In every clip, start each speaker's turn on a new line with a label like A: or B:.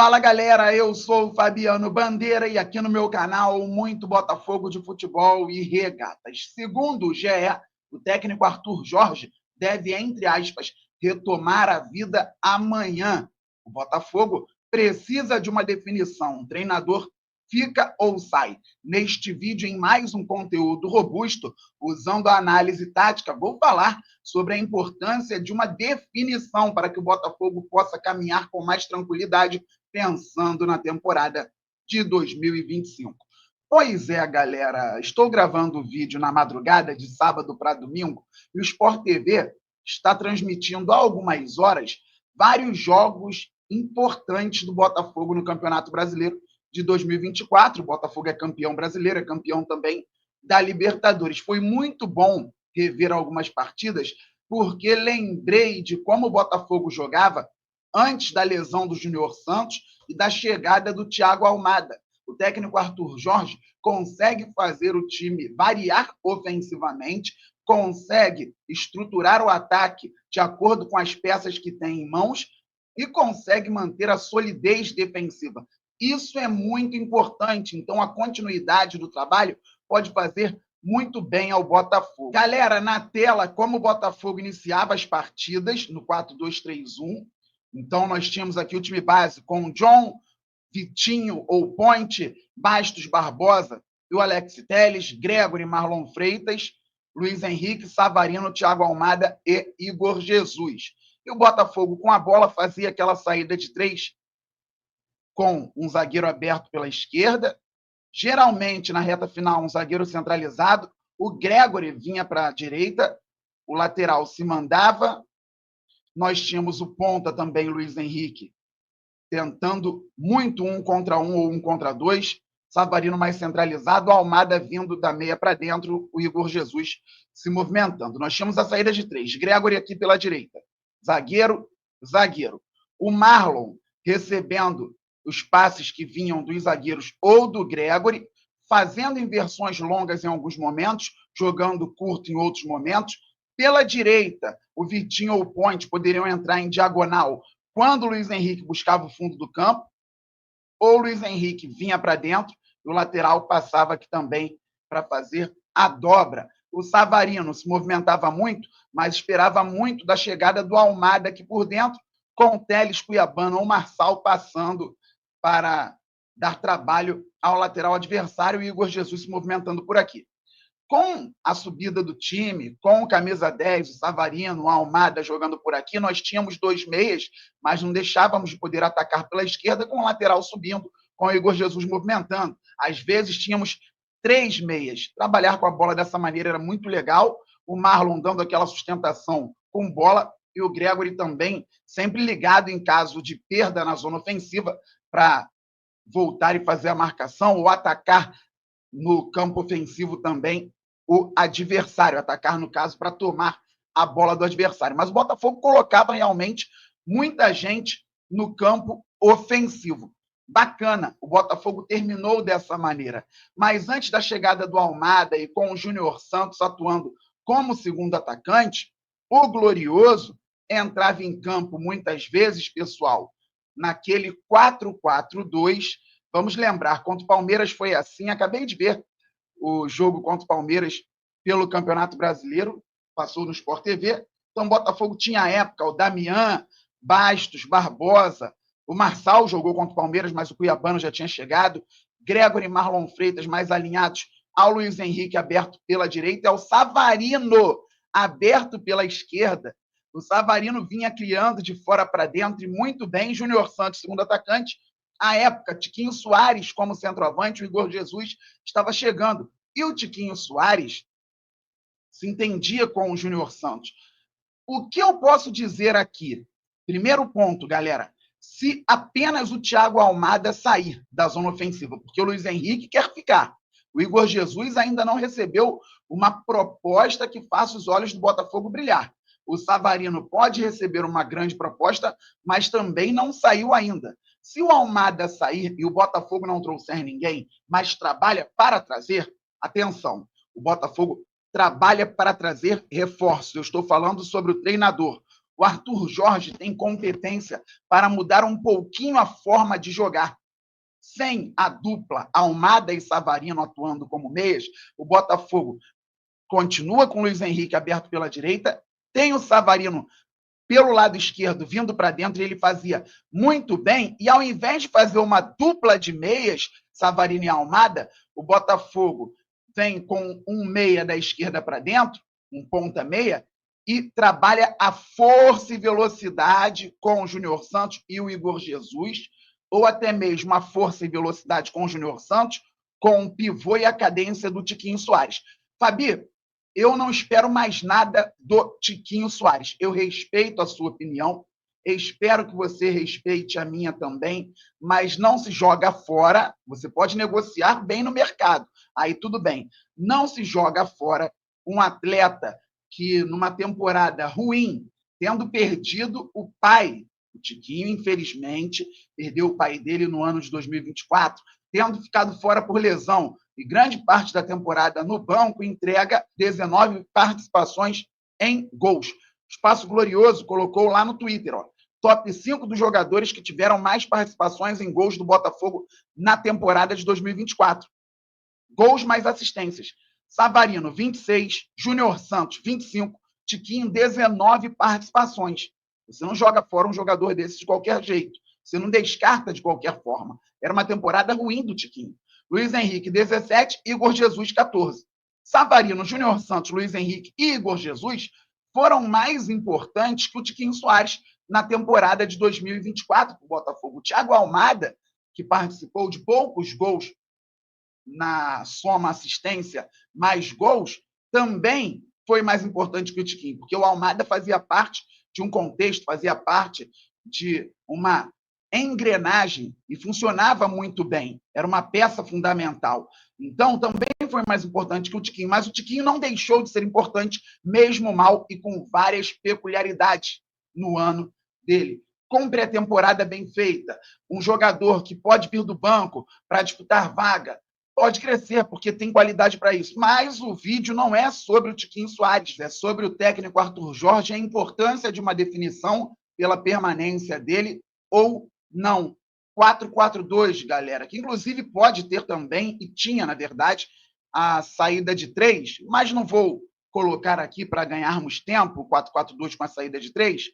A: Fala, galera, eu sou o Fabiano Bandeira e aqui no meu canal muito Botafogo de futebol e regatas. Segundo o GE, o técnico Arthur Jorge deve, entre aspas, retomar a vida amanhã. O Botafogo precisa de uma definição. O treinador fica ou sai? Neste vídeo, em mais um conteúdo robusto, usando a análise tática, vou falar sobre a importância de uma definição para que o Botafogo possa caminhar com mais tranquilidade pensando na temporada de 2025. Pois é, galera, estou gravando o vídeo na madrugada de sábado para domingo e o Sport TV está transmitindo há algumas horas vários jogos importantes do Botafogo no Campeonato Brasileiro de 2024. O Botafogo é campeão brasileiro, é campeão também da Libertadores. Foi muito bom rever algumas partidas, porque lembrei de como o Botafogo jogava antes da lesão do Júnior Santos e da chegada do Thiago Almada. O técnico Arthur Jorge consegue fazer o time variar ofensivamente, consegue estruturar o ataque de acordo com as peças que tem em mãos e consegue manter a solidez defensiva. Isso é muito importante, então a continuidade do trabalho pode fazer muito bem ao Botafogo. Galera, na tela, como o Botafogo iniciava as partidas no 4-2-3-1, então nós tínhamos aqui o time base com John, Vitinho ou Ponte, Bastos, Barbosa e o Alex Telles, Gregory, Marlon Freitas, Luiz Henrique, Savarino, Thiago Almada e Igor Jesus. E o Botafogo com a bola fazia aquela saída de três com um zagueiro aberto pela esquerda, geralmente na reta final um zagueiro centralizado, o Gregory vinha para a direita, o lateral se mandava, nós tínhamos o ponta também, Luiz Henrique, tentando muito 1 contra 1 ou 1 contra 2, Savarino mais centralizado, Almada vindo da meia para dentro, o Igor Jesus se movimentando. Nós tínhamos a saída de três, Gregory aqui pela direita, zagueiro, zagueiro. O Marlon recebendo os passes que vinham dos zagueiros ou do Gregory, fazendo inversões longas em alguns momentos, jogando curto em outros momentos. Pela direita, o Vitinho ou o Ponte poderiam entrar em diagonal quando o Luiz Henrique buscava o fundo do campo, ou o Luiz Henrique vinha para dentro e o lateral passava aqui também para fazer a dobra. O Savarino se movimentava muito, mas esperava muito da chegada do Almada aqui por dentro, com o Telles, Cuiabano ou Marçal passando para dar trabalho ao lateral adversário e o Igor Jesus se movimentando por aqui. Com a subida do time, com o camisa 10, o Savarino, o Almada jogando por aqui, nós tínhamos dois meias, mas não deixávamos de poder atacar pela esquerda com o lateral subindo, com o Igor Jesus movimentando. Às vezes tínhamos três meias. Trabalhar com a bola dessa maneira era muito legal, o Marlon dando aquela sustentação com bola e o Gregory também sempre ligado em caso de perda na zona ofensiva para voltar e fazer a marcação ou atacar no campo ofensivo também o adversário, atacar, no caso, para tomar a bola do adversário. Mas o Botafogo colocava realmente muita gente no campo ofensivo. Bacana, o Botafogo terminou dessa maneira. Mas antes da chegada do Almada e com o Júnior Santos atuando como segundo atacante, o Glorioso entrava em campo muitas vezes, pessoal, naquele 4-4-2. Vamos lembrar, contra o Palmeiras foi assim. Acabei de ver o jogo contra o Palmeiras pelo Campeonato Brasileiro, passou no Sport TV. Então, o Botafogo tinha à época o Damian, Bastos, Barbosa, o Marçal jogou contra o Palmeiras, mas o Cuiabano já tinha chegado, Gregory e Marlon Freitas mais alinhados ao Luiz Henrique aberto pela direita, ao Savarino aberto pela esquerda. O Savarino vinha criando de fora para dentro e muito bem. Júnior Santos, segundo atacante. À época, Tiquinho Soares como centroavante, o Igor Jesus estava chegando. E o Tiquinho Soares se entendia com o Júnior Santos. O que eu posso dizer aqui? Primeiro ponto, galera, se apenas o Thiago Almada sair da zona ofensiva, porque o Luiz Henrique quer ficar. O Igor Jesus ainda não recebeu uma proposta que faça os olhos do Botafogo brilhar. O Savarino pode receber uma grande proposta, mas também não saiu ainda. Se o Almada sair e o Botafogo não trouxer ninguém, mas trabalha para trazer, atenção, o Botafogo trabalha para trazer reforços. Eu estou falando sobre o treinador. O Arthur Jorge tem competência para mudar um pouquinho a forma de jogar. Sem a dupla Almada e Savarino atuando como meias, o Botafogo continua com o Luiz Henrique aberto pela direita, tem o Savarino pelo lado esquerdo vindo para dentro, e ele fazia muito bem, e ao invés de fazer uma dupla de meias, Savarino e Almada, o Botafogo vem com um meia da esquerda para dentro, um ponta meia, e trabalha a força e velocidade com o Júnior Santos e o Igor Jesus, ou até mesmo a força e velocidade com o Júnior Santos, com o pivô e a cadência do Tiquinho Soares. Fabi, eu não espero mais nada do Tiquinho Soares. Eu respeito a sua opinião, espero que você respeite a minha também, mas não se joga fora. Você pode negociar bem no mercado, aí tudo bem. Não se joga fora um atleta que, numa temporada ruim, tendo perdido o pai, o Tiquinho, infelizmente, perdeu o pai dele no ano de 2024, tendo ficado fora por lesão e grande parte da temporada no banco, entrega 19 participações em gols. Espaço Glorioso colocou lá no Twitter, ó, top 5 dos jogadores que tiveram mais participações em gols do Botafogo na temporada de 2024. Gols mais assistências. Savarino, 26, Júnior Santos, 25, Tiquinho, 19 participações. Você não joga fora um jogador desse de qualquer jeito. Você não descarta de qualquer forma. Era uma temporada ruim do Tiquinho. Luiz Henrique, 17, Igor Jesus, 14. Savarino, Júnior Santos, Luiz Henrique e Igor Jesus foram mais importantes que o Tiquinho Soares na temporada de 2024 para o Botafogo. O Thiago Almada, que participou de poucos gols na soma assistência mais gols, também foi mais importante que o Tiquinho, porque o Almada fazia parte de um contexto, fazia parte de uma engrenagem e funcionava muito bem, era uma peça fundamental. Então, também foi mais importante que o Tiquinho, mas o Tiquinho não deixou de ser importante, mesmo mal e com várias peculiaridades no ano dele. Com pré-temporada bem feita, um jogador que pode vir do banco para disputar vaga, pode crescer, porque tem qualidade para isso. Mas o vídeo não é sobre o Tiquinho Soares, é sobre o técnico Arthur Jorge, a importância de uma definição pela permanência dele ou não. 4-4-2, galera, que inclusive pode ter também, e tinha, na verdade, a saída de 3, mas não vou colocar aqui para ganharmos tempo, 4-4-2 com a saída de 3.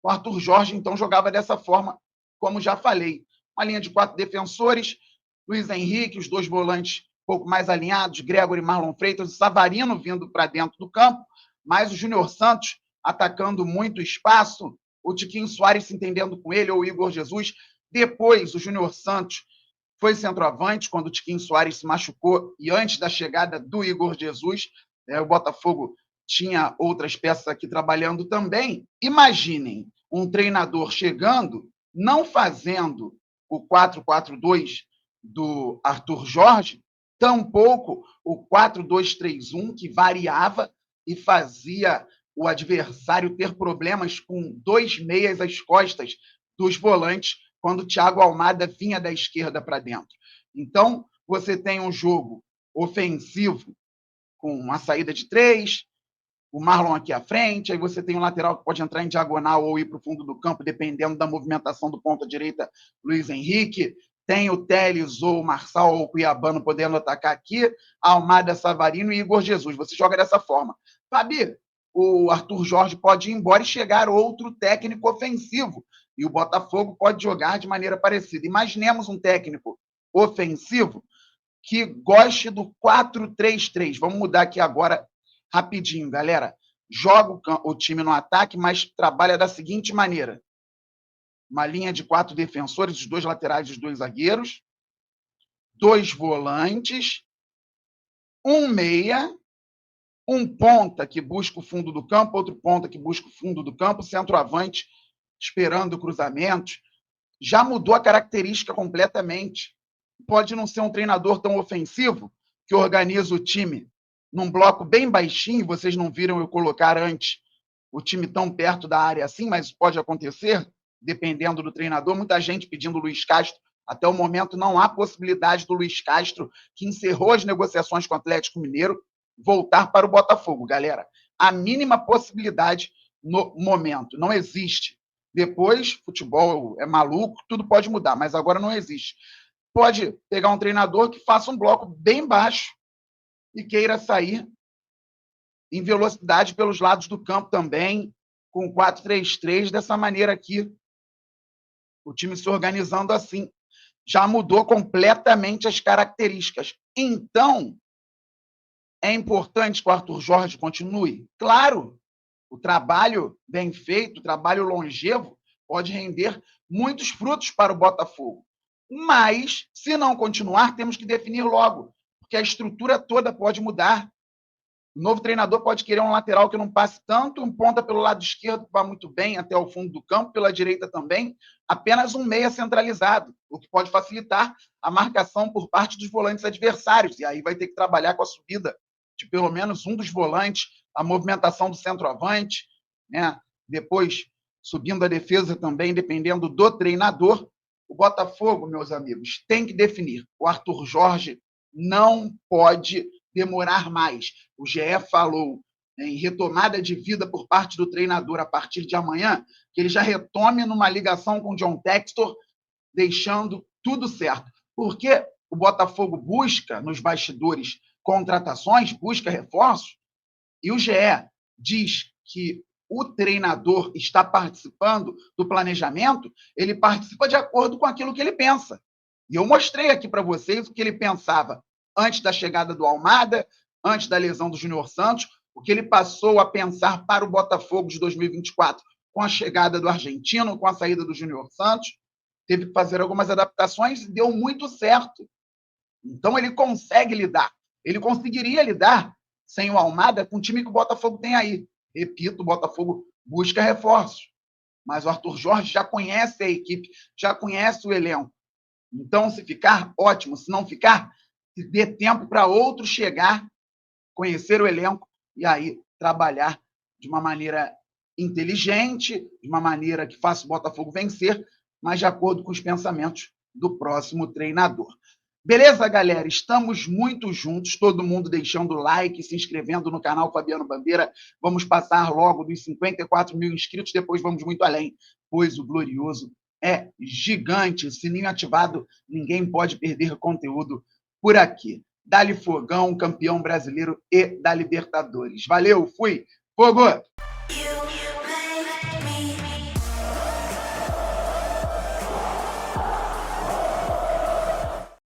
A: O Arthur Jorge, então, jogava dessa forma, como já falei. Uma linha de 4 defensores, Luiz Henrique, os 2 volantes um pouco mais alinhados, Gregory, Marlon Freitas, o Savarino vindo para dentro do campo, mais o Júnior Santos atacando muito espaço, o Tiquinho Soares se entendendo com ele, ou o Igor Jesus. Depois, o Júnior Santos foi centroavante quando o Tiquinho Soares se machucou e antes da chegada do Igor Jesus, o Botafogo tinha outras peças aqui trabalhando também. Imaginem um treinador chegando, não fazendo o 4-4-2 do Arthur Jorge, tampouco o 4-2-3-1, que variava e fazia o adversário ter problemas com 2 meias às costas dos volantes quando o Thiago Almada vinha da esquerda para dentro. Então, você tem um jogo ofensivo com uma saída de 3, o Marlon aqui à frente, aí você tem um lateral que pode entrar em diagonal ou ir para o fundo do campo, dependendo da movimentação do ponta direita, Luiz Henrique, tem o Teles ou o Marçal ou o Cuiabano podendo atacar aqui, Almada, Savarino e Igor Jesus. Você joga dessa forma. Fabi, o Arthur Jorge pode ir embora e chegar outro técnico ofensivo, e o Botafogo pode jogar de maneira parecida. Imaginemos um técnico ofensivo que goste do 4-3-3. Vamos mudar aqui agora rapidinho, galera. Joga o time no ataque, mas trabalha da seguinte maneira: uma linha de 4 defensores, os 2 laterais e os 2 zagueiros, 2 volantes, um meia, um ponta que busca o fundo do campo, outro ponta que busca o fundo do campo, centroavante esperando cruzamentos. Já mudou a característica completamente. Pode não ser um treinador tão ofensivo, que organiza o time num bloco bem baixinho, vocês não viram eu colocar antes o time tão perto da área assim, mas pode acontecer, dependendo do treinador. Muita gente pedindo o Luiz Castro. Até o momento não há possibilidade do Luiz Castro, que encerrou as negociações com o Atlético Mineiro, voltar para o Botafogo, galera. A mínima possibilidade no momento. Não existe. Depois, futebol é maluco, tudo pode mudar, mas agora não existe. Pode pegar um treinador que faça um bloco bem baixo e queira sair em velocidade pelos lados do campo também, com 4-3-3, dessa maneira aqui, o time se organizando assim. Já mudou completamente as características. Então, é importante que o Arthur Jorge continue? Claro, o trabalho bem feito, o trabalho longevo, pode render muitos frutos para o Botafogo. Mas, se não continuar, temos que definir logo, porque a estrutura toda pode mudar. O novo treinador pode querer um lateral que não passe tanto, um ponta pelo lado esquerdo que vá muito bem até o fundo do campo, pela direita também, apenas um meia centralizado, o que pode facilitar a marcação por parte dos volantes adversários. E aí vai ter que trabalhar com a subida de pelo menos um dos volantes, a movimentação do centroavante, né? Depois subindo a defesa também, dependendo do treinador. O Botafogo, meus amigos, tem que definir. O Arthur Jorge não pode demorar mais. O GE falou em retomada de vida por parte do treinador a partir de amanhã, que ele já retome numa ligação com o John Textor, deixando tudo certo. Porque o Botafogo busca, nos bastidores, contratações, busca reforços, e o GE diz que o treinador está participando do planejamento, ele participa de acordo com aquilo que ele pensa. E eu mostrei aqui para vocês o que ele pensava antes da chegada do Almada, antes da lesão do Júnior Santos, o que ele passou a pensar para o Botafogo de 2024 com a chegada do argentino, com a saída do Júnior Santos. Teve que fazer algumas adaptações e deu muito certo. Então ele consegue lidar. Ele conseguiria lidar sem o Almada com o time que o Botafogo tem aí. Repito, o Botafogo busca reforços. Mas o Arthur Jorge já conhece a equipe, já conhece o elenco. Então, se ficar, ótimo. Se não ficar, se dê tempo para outro chegar, conhecer o elenco e aí trabalhar de uma maneira inteligente, de uma maneira que faça o Botafogo vencer, mas de acordo com os pensamentos do próximo treinador. Beleza, galera? Estamos muito juntos, todo mundo deixando o like, se inscrevendo no canal Fabiano Bandeira. Vamos passar logo dos 54 mil inscritos, depois vamos muito além, pois o glorioso é gigante. Sininho ativado, ninguém pode perder conteúdo por aqui. Dali Fogão, campeão brasileiro e da Libertadores. Valeu, fui! Fogo!